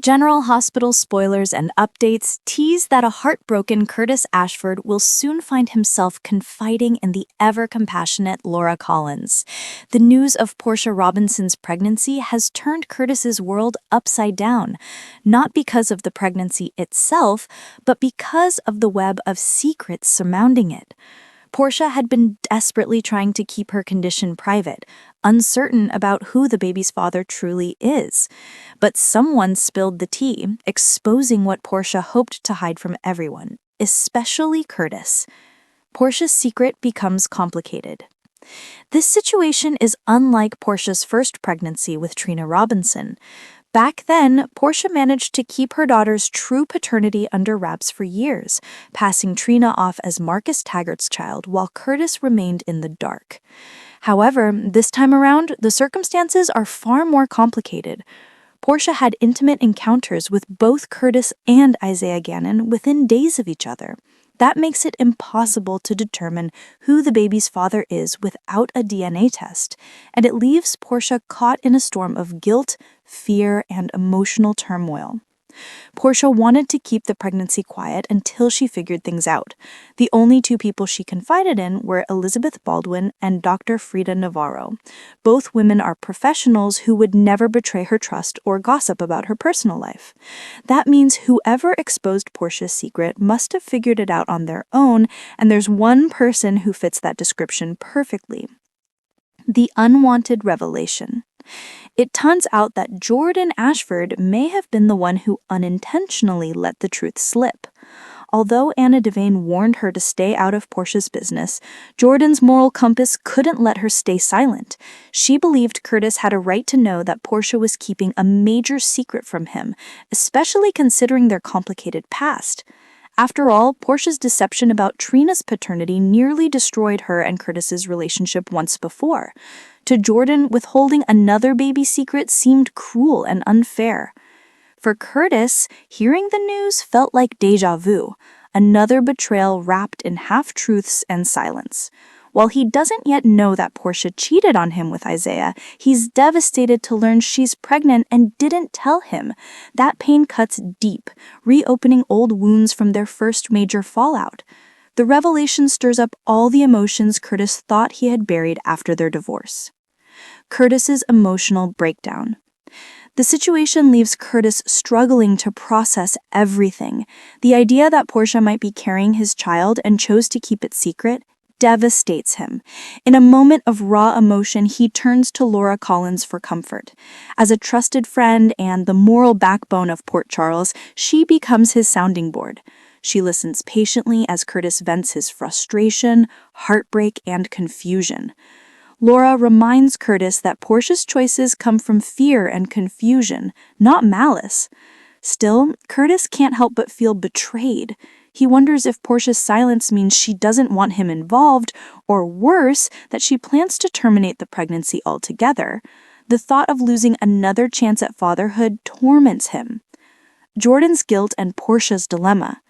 General Hospital spoilers and updates tease that a heartbroken Curtis Ashford will soon find himself confiding in the ever-compassionate Laura Collins. The news of Portia Robinson's pregnancy has turned Curtis's world upside down, not because of the pregnancy itself, but because of the web of secrets surrounding it. Portia had been desperately trying to keep her condition private, uncertain about who the baby's father truly is. But someone spilled the tea, exposing what Portia hoped to hide from everyone, especially Curtis. Portia's secret becomes complicated. This situation is unlike Portia's first pregnancy with Trina Robinson. Back then, Portia managed to keep her daughter's true paternity under wraps for years, passing Trina off as Marcus Taggart's child while Curtis remained in the dark. However, this time around, the circumstances are far more complicated. Portia had intimate encounters with both Curtis and Isaiah Gannon within days of each other. That makes it impossible to determine who the baby's father is without a DNA test, and it leaves Portia caught in a storm of guilt, fear, and emotional turmoil. Portia wanted to keep the pregnancy quiet until she figured things out. The only two people she confided in were Elizabeth Baldwin and Dr. Frida Navarro. Both women are professionals who would never betray her trust or gossip about her personal life. That means whoever exposed Portia's secret must have figured it out on their own, and there's one person who fits that description perfectly: the unwanted revelation. It turns out that Jordan Ashford may have been the one who unintentionally let the truth slip. Although Anna Devane warned her to stay out of Portia's business, Jordan's moral compass couldn't let her stay silent. She believed Curtis had a right to know that Portia was keeping a major secret from him, especially considering their complicated past. After all, Portia's deception about Trina's paternity nearly destroyed her and Curtis's relationship once before. To Jordan, withholding another baby secret seemed cruel and unfair. For Curtis, hearing the news felt like déjà vu, another betrayal wrapped in half-truths and silence. While he doesn't yet know that Portia cheated on him with Isaiah, he's devastated to learn she's pregnant and didn't tell him. That pain cuts deep, reopening old wounds from their first major fallout. The revelation stirs up all the emotions Curtis thought he had buried after their divorce. Curtis's emotional breakdown. The situation leaves Curtis struggling to process everything. The idea that Portia might be carrying his child and chose to keep it secret devastates him. In a moment of raw emotion, he turns to Laura Collins for comfort. As a trusted friend and the moral backbone of Port Charles, she becomes his sounding board. She listens patiently as Curtis vents his frustration, heartbreak, and confusion. Laura reminds Curtis that Portia's choices come from fear and confusion, not malice. Still, Curtis can't help but feel betrayed. He wonders if Portia's silence means she doesn't want him involved, or worse, that she plans to terminate the pregnancy altogether. The thought of losing another chance at fatherhood torments him. Jordan's guilt and Portia's dilemma.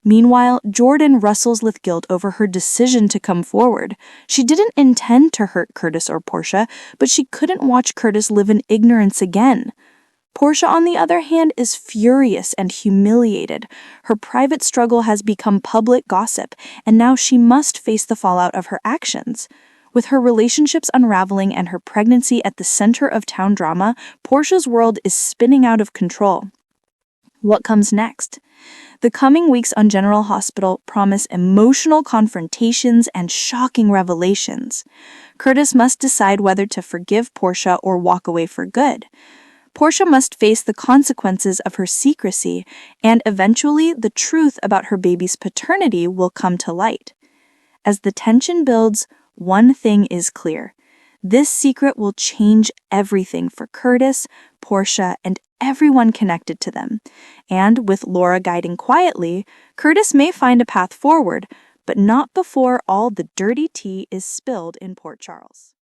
Meanwhile, Jordan wrestles with guilt over her decision to come forward. She didn't intend to hurt Curtis or Portia, but she couldn't watch Curtis live in ignorance again. Portia, on the other hand, is furious and humiliated. Her private struggle has become public gossip, and now she must face the fallout of her actions. With her relationships unraveling and her pregnancy at the center of town drama, Portia's world is spinning out of control. What comes next? The coming weeks on General Hospital promise emotional confrontations and shocking revelations. Curtis must decide whether to forgive Portia or walk away for good. Portia must face the consequences of her secrecy, and eventually the truth about her baby's paternity will come to light. As the tension builds, one thing is clear. This secret will change everything for Curtis, Portia, and everyone connected to them. And with Laura guiding quietly, Curtis may find a path forward, but not before all the dirty tea is spilled in Port Charles.